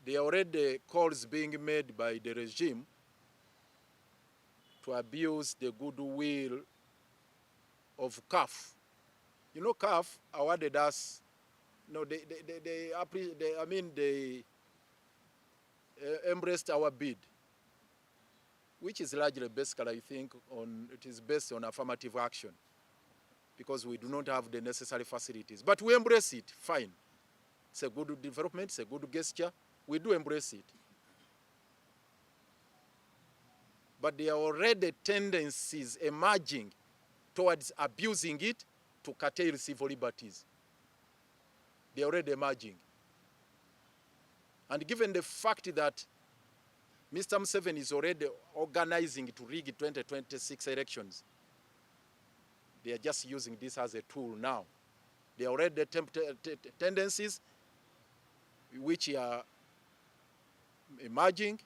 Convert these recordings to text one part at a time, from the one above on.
there are already calls being made by the regime to abuse the goodwill of CAF. You know, CAF awarded us, no, they embraced our bid, which is largely basically, I think, it is based on affirmative action, because we do not have the necessary facilities. But we embrace it, fine. It's a good development, it's a good gesture. We do embrace it. But there are already tendencies emerging towards abusing it to curtail civil liberties. They are already emerging. And given the fact that Mr. Museveni is already organizing to rig 2026 elections, they are just using this as a tool now. There are already tendencies which are emerging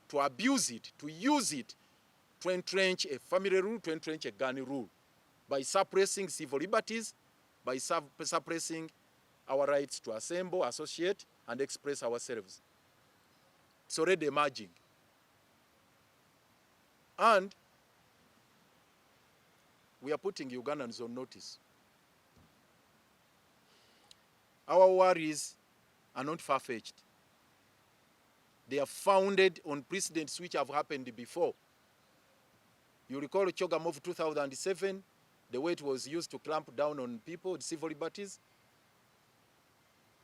to abuse it, to use it to entrench a family rule, to entrench a gun rule, by suppressing civil liberties, by suppressing our rights to assemble, associate, and express ourselves. It's already emerging. And we are putting Ugandans on notice. Our worries are not far-fetched. They are founded on precedents which have happened before. You recall Chogamov 2007, the way it was used to clamp down on people, civil liberties,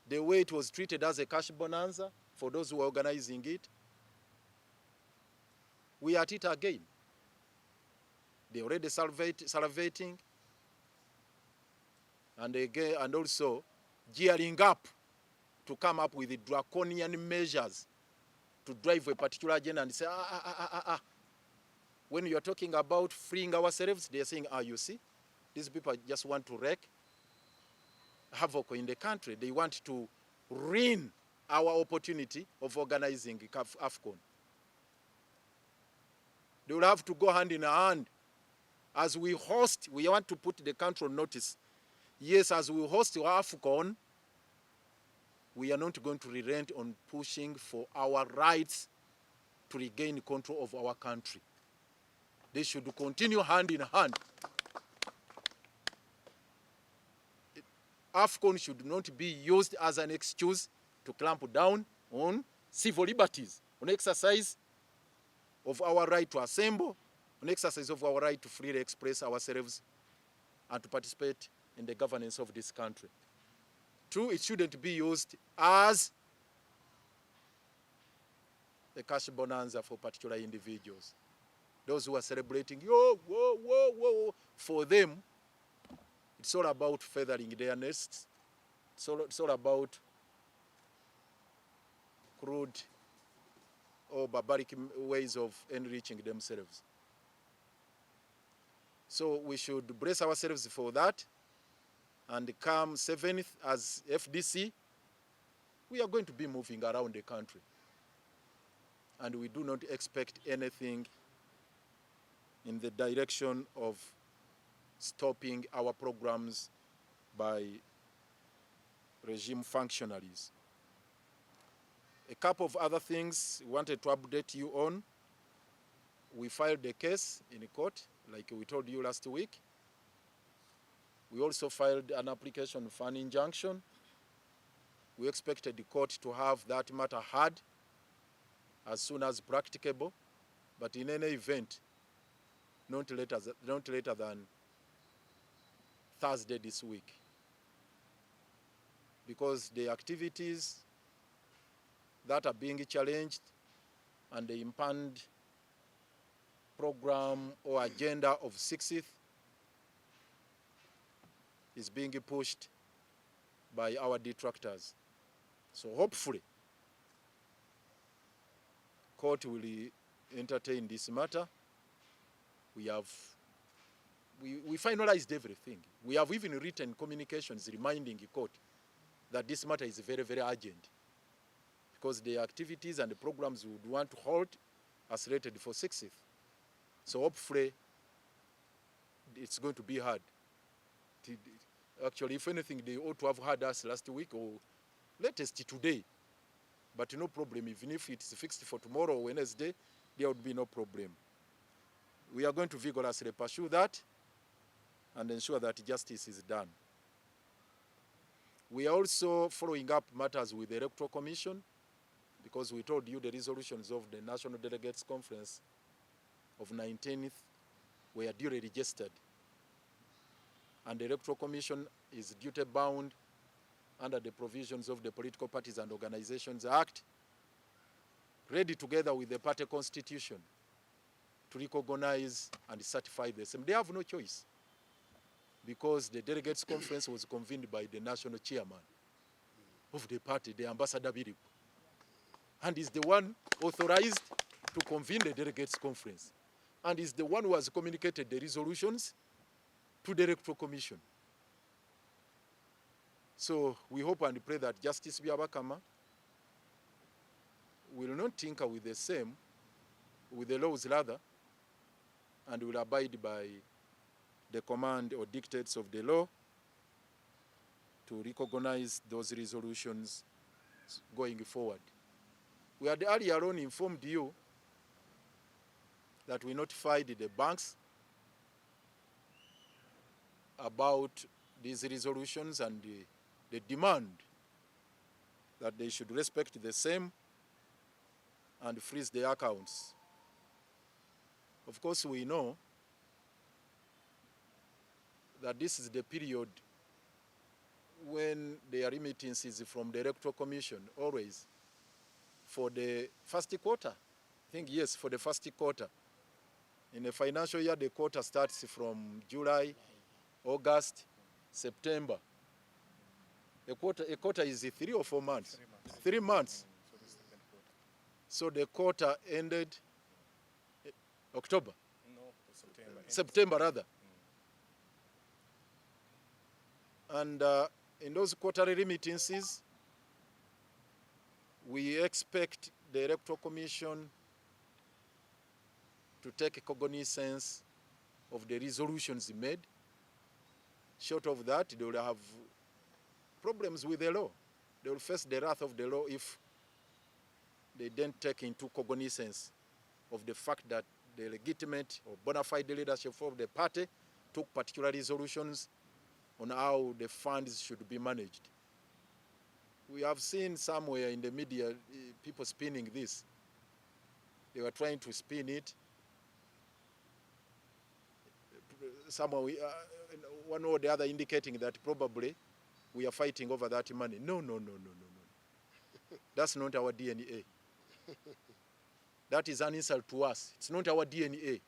the way it was treated as a cash bonanza for those who were organizing it. We are at it again. They're already salivating, and also gearing up to come up with the draconian measures to drive a particular agenda and say, when you're talking about freeing ourselves, they're saying, you see, these people just want to wreak havoc in the country. They want to ruin our opportunity of organizing AFCON. They will have to go hand in hand. As we host, we want to put the country on notice. Yes, as we host AFCON, we are not going to relent on pushing for our rights to regain control of our country. They should continue hand in hand. AFCON should not be used as an excuse to clamp down on civil liberties, on exercise of our right to assemble, on exercise of our right to freely express ourselves and to participate in the governance of this country. Two, it shouldn't be used as a cash bonanza for particular individuals. Those who are celebrating, whoa. For them, it's all about feathering their nests. It's all about crude or barbaric ways of enriching themselves. So we should brace ourselves for that. And come 7th as FDC, we are going to be moving around the country. And we do not expect anything in the direction of stopping our programs by regime functionaries. A couple of other things we wanted to update you on. We filed a case in court, like we told you last week. We also filed an application for an injunction. We expected the court to have that matter heard as soon as practicable, but in any event, not later than Thursday this week. Because the activities that are being challenged and the impanned program or agenda of 6th is being pushed by our detractors. So hopefully, court will entertain this matter. We finalized everything. We have even written communications reminding the court that this matter is very, very urgent, because the activities and the programs we would want to hold are slated for 6th. So hopefully, it's going to be hard. Actually, if anything, they ought to have heard us last week or latest today. But no problem, even if it's fixed for tomorrow or Wednesday, there would be no problem. We are going to vigorously pursue that and ensure that justice is done. We are also following up matters with the Electoral Commission, because we told you the resolutions of the National Delegates Conference of 19th were duly registered. And the Electoral Commission is duty-bound under the provisions of the Political Parties and Organizations Act, ready together with the party constitution to recognize and certify the same. They have no choice, because the Delegates Conference was convened by the national chairman of the party, the Ambassador Biripo, and is the one authorized to convene the Delegates Conference, and is the one who has communicated the resolutions to the Electoral Commission. So we hope and pray that Justice Byabakama will not tinker with the same, with the laws rather, and will abide by the command or dictates of the law to recognize those resolutions going forward. We had earlier on informed you that we notified the banks about these resolutions and the demand that they should respect the same and freeze their accounts. Of course, we know that this is the period when there are remittances from the Electoral Commission, always, for the first quarter. I think, yes, for the first quarter. In a financial year, the quarter starts from July, August, September. A quarter is 3 or 4 months? 3 months. So the quarter ended October? No, September. September, rather. And in those quarterly remittances, we expect the Electoral Commission to take cognizance of the resolutions made. Short of that, they will have problems with the law. They will face the wrath of the law if they don't take into cognizance of the fact that the legitimate or bona fide leadership of the party took particular resolutions on how the funds should be managed. We have seen somewhere in the media people spinning this. They were trying to spin it. Somewhere one or the other indicating that probably we are fighting over that money. No. That's not our DNA. That is an insult to us. It's not our DNA.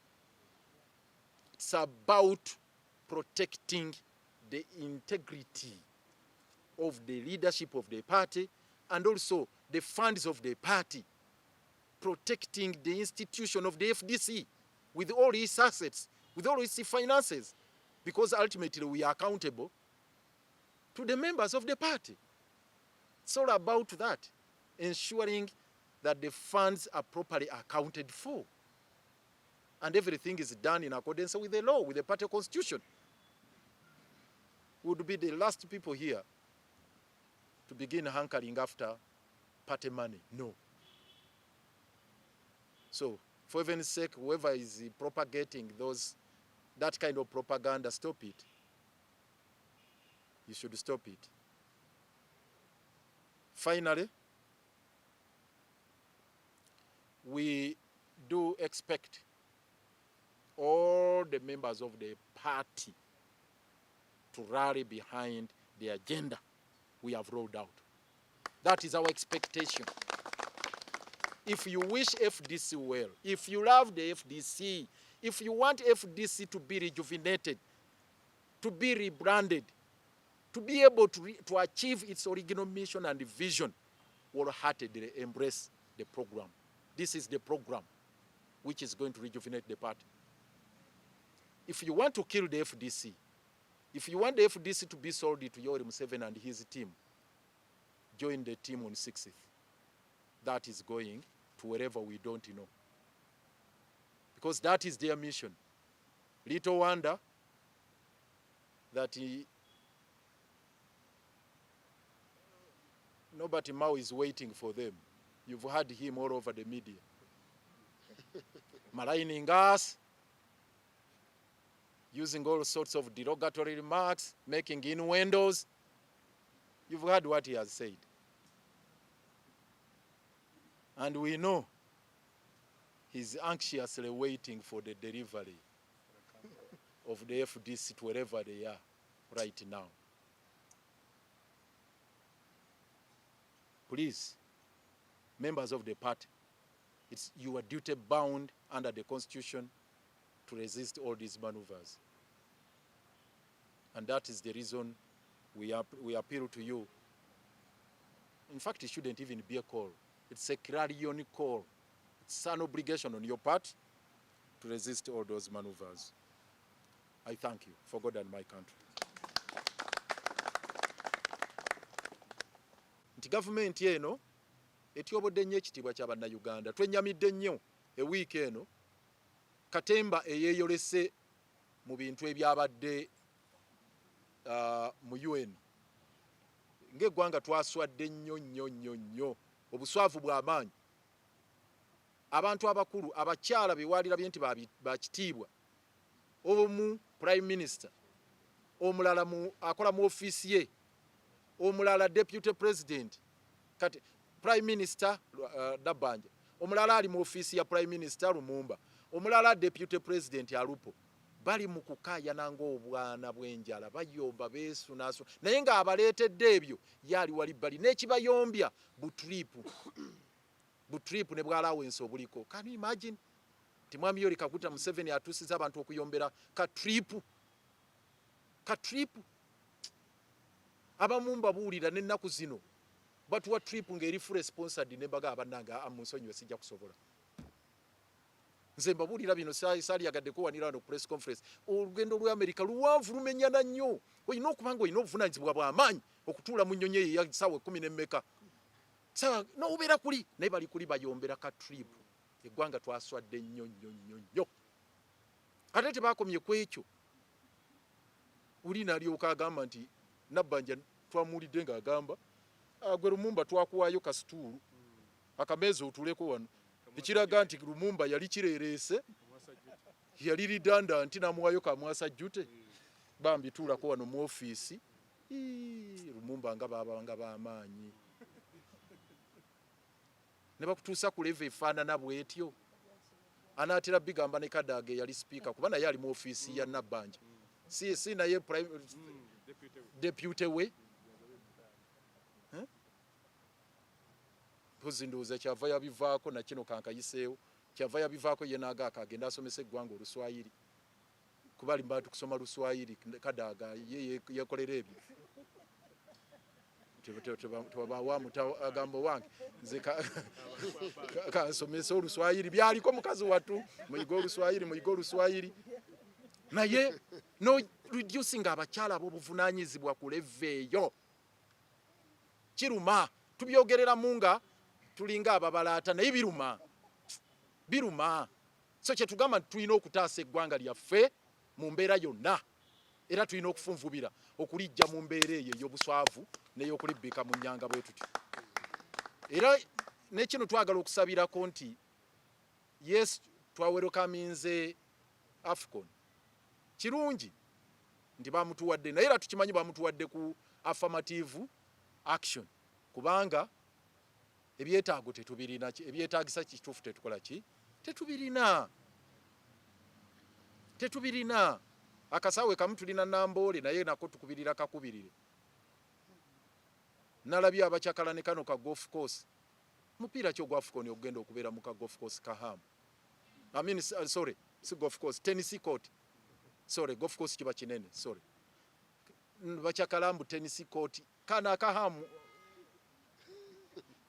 It's about protecting the integrity of the leadership of the party and also the funds of the party, protecting the institution of the FDC with all its assets, with all its finances, because ultimately we are accountable to the members of the party. It's all about that, ensuring that the funds are properly accounted for and everything is done in accordance with the law, with the party constitution. We would be the last people here to begin hankering after party money. No. So, for heaven's sake, whoever is propagating that kind of propaganda, stop it. You should stop it. Finally, we do expect all the members of the party to rally behind the agenda we have rolled out. That is our expectation. If you wish FDC well, if you love the FDC, if you want FDC to be rejuvenated, to be rebranded, to be able to achieve its original mission and vision, wholeheartedly embrace the program. This is the program which is going to rejuvenate the party. If you want to kill the FDC, if you want the FDC to be sold to Yoweri Museveni and his team, join the team on 6th. That is going to wherever we don't know. Because that is their mission. Little wonder that nobody now is waiting for them. You've had him all over the media. Maligning us, using all sorts of derogatory remarks, making innuendos. You've heard what he has said. And we know he's anxiously waiting for the delivery of the FDC to wherever they are right now. Please, members of the party, it's your duty bound under the Constitution to resist all these maneuvers. And that is the reason we appeal to you. In fact, it shouldn't even be a call. It's a clarion call. It's an obligation on your part to resist all those maneuvers. I thank you for God and my country. Nti government eno etyobodde nnyo ekitiibwa kya bannauganda. Twenyamidde nnyo ewiiki eno Katemba eyeeyolese mu bintu ebyabadde mu UN. Ng'eggwanga twaswadde nnyo obuswavu bw'amaanyi. Abantu abakulu abakyala bewalirabye nti bakitiibwa. Omu Prime Minister, omulala akola mu office ye, omulala Deputy President, kati Prime Minister Nabanja, omulala ali mu office ya Prime Minister Lumumba, omulala Deputy President Alupo. Bali mu kukaayana ng'obwana bw'enjala, bayomba beesunaso, naye ng'abaleetedde ebyo yali wali bali n'ekibayombya butripu ne bw'alawensi obuliko. Can you imagine? Timwami Yoweri Kaguta Museveni atuusiza abantu okuyombera katripu. Abamu mbabuulira n'ennaku zino batuwa tripu ng'eri full sponsored ne baga abannanga amunsonyiwe sijja kusobola. Nze mbabuulira bino saalyagadde kuwanira wano ku press conference. Olugendo lw'Amerika luwanvu lumenyana nnyo. Olina okuba ng'olina obuvunaanyizibwa bw'amaanyi okutuula mu nnyonyi eyo ya ssaawa 10 n'emmeka. N'obeera kuli naye bali kuli bayombera katripu. Eggwanga twaswadde nnyo. Ate tebakomye ku ekyo. Ulina alyoka agamba nti Nabanja twamuulidde ng'agamba gwe Lumumba twakuwaayo kasituulu akameeza otuleko wano. Ekiraga nti Lumumba yali kireereese, yali ridandanti n'amuwaayo kamwasa jjute. Bambi tuulako wano mu ofiisi. Lumumba nga babanga b'amaanyi. Ne bakutuusa ku leva efaanana bw'etyo. Anaatera bigamba ne Kadaga yali sipiika kuba naye ali mu ofiisi ya Nabanja. Si naye deputy we. Ndowooza kyava yabivaako na kino kankayiseewo. Kyava yabivaako ye naaga akagenda asomesa eggwanga Oluswayiri. Kuba alimba tukusoma Luswayiri Kadaga ye yekolera ebyo. Agambo wange nze kansomesa Oluswayiri byaliko mukazi wattu muyiga Oluswayiri naye no reducing abakyala ab'obuvunaanyizibwa ku leveeyo kiruma. Tubyogereramu nga tulinga ababalaata naye biruma. So kye tugamba tulina okutaasa eggwanga lyaffe mu mbeera yonna, era tulina okufunvubira okulijja mu mbeera eyo ey'obuswavu n'ey'okulibbika mu nnyanga bwe tutyo. Era n'ekino twagala okusabirako nti yes twawerokaminze AFCON. Kirungi nti bamutuwadde, naye era tukimanyi bamutuwadde ku affirmative action kubanga ebyetaago tetubirina. Ebyetaagisa kituufu tetukola ki? Tetubirina. Akasaawe kamu tulina Namboole naye nako tukubirira kakubirire. Nalabye abakyakala ne kano ka golf course. Mupiira ki ogwa AFCON ogenda okubeera mu ka golf course Kahamu? Sorry, si golf course, tennis court. Sorry, golf course kiba kinene, sorry. Bakyakala mbu tennis court kana Kahamu.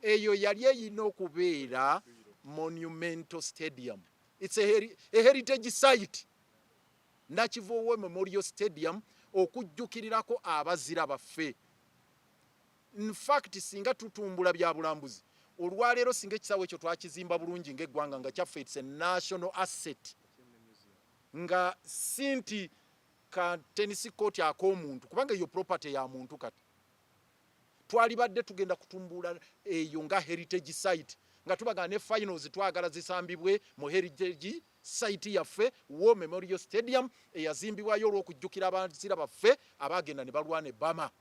Eyo yali eyina okubeera monumental stadium. It's a heritage site. Nakivuuwe Memorial Stadium okujjukirirako abazira baffe. In fact singa tutumbula bya bulambuzi olwaleero singa ekisaawe ekyo twakizimba bulungi ng'eggwanga nga kyaffe, it's a national asset nga sinti ka tennis court ak'omuntu kubanga eyo property ya muntu kati. Twalibadde tugenda kutumbula eyo nga heritage site nga tubaga ne finals twagala zisambibwe mu heritage site yaffe War Memorial Stadium eyazimbibwayo olw'okujjukira abazira baffe abagenda ne balwana Bama,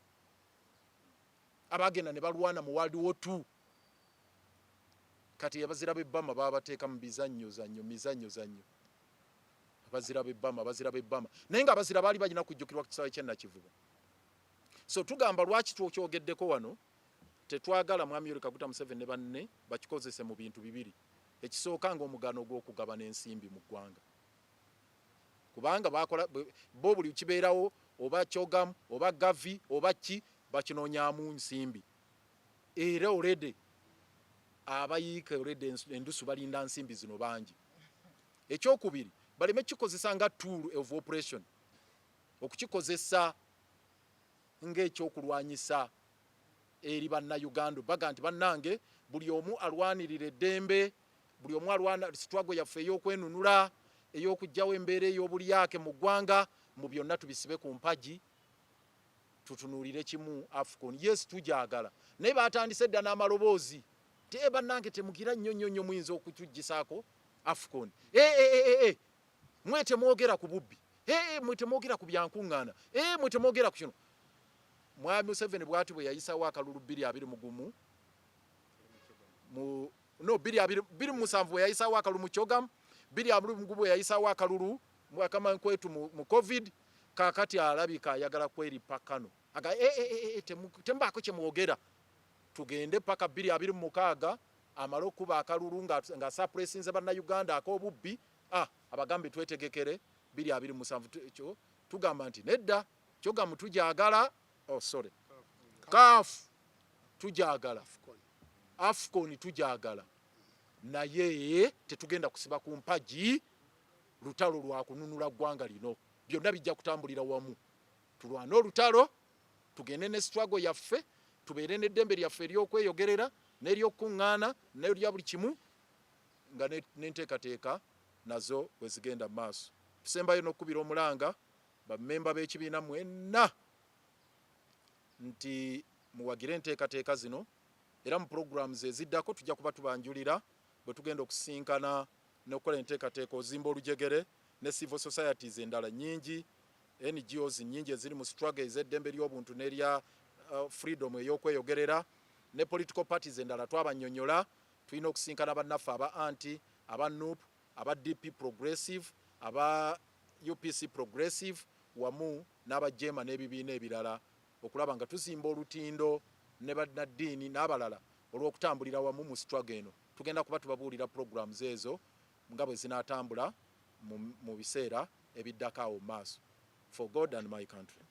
abagenda ne balwana mu World War II. Kati abazira b'Ebama babateeka mu mizannyo abazira b'Ebama naye nga abazira baali balina kujjukirwa ku kisaawe ky'Ennakivubo. So tugamba lwaki twokyogeddeko wano, tetwagala Mwami Yoweri Kaguta Museveni ne banne bakikozese mu bintu bibiri. Ekisooka ng'omugano gw'okugabana ensimbi mu ggwanga, kubanga bakola bo buli kibeerawo oba kyogamu oba gavi oba ki bakinoonyaamu nsimbi, era olede abayiika olede endusu balinda nsimbi zino bangi. Ekyokubiri baleme kikozesa nga tool of operation, okukikozesa ng'ekyokulwanyisa eri bannauganda baga nti bannange buli omu alwanirira eddembe, buli omu alwana struggle yaffe ey'okwenunula ey'okugyawo embeera ey'obulyake mu ggwanga, mu byonna tubisibe ku mpagi tutunuulire kimu AFCON. Yes tujagala naye batandise dda n'amaloboozi ti bannange temugira nnyo muyinza okutuggisaako AFCON. Mwe temwogera ku bubbi, mwe temwogera ku byankuŋŋaana, mwe temwogera ku kino. Mwami Museveni bw'ati bwe yayisawo akalulu 2021 2027 bwe yayisawo akalulu mu kyogamu, 2025 bwe yayisawo akalulu mwakama kwetu mu COVID, kakati alabika ayagala kweripa kano aga tembaako kye mwogera, tugende paka 2026 amala okuba akalulu nga suppressinze bannauganda ak'obubbi. Abagambi twetegekere 2027 ekyo tugamba nti nedda kyogamu tujagala, CAF tujagala, AFCON tujagala, naye tetugenda kusiba ku mpagi lutalo lwa kununula ggwanga lino. Byonna bijja kutambulira wamu, tulwane olutalo, tugende ne struggle yaffe, tubeere n'eddembe lyaffe ery'okweyogerera n'ery'okuŋŋaana n'erya buli kimu, nga n'enteekateeka nazo bwe zigenda mu maaso. Tusembayo n'okkubira omulanga bammemba b'ekibiina mwenna nti muwagire enteekateeka zino, era mu programs eziddako tujja kuba tubanjulira bwe tugenda okusinkana n'okukola enteekateeka ozimba olujegere ne civil societies endala nnyingi, NGOs nnyingi eziri mu struggle ez'eddembe ly'obuntu n'erya freedom ey'okweyogerera, ne political parties endala twabannyonnyola. Tulina okusinkana bannaffe aba anti, aba NUP, aba DP progressive, aba UPC progressive wamu n'aba Jema n'ebibiina ebirala, okulaba nga tuzimba olutindo ne bannaddiini n'abalala olw'okutambulira wamu mu struggle eno. Tugenda kuba tubabuulira programs ezo nga bwe zinaatambula mu biseera ebiddako awo maaso. For God and my country.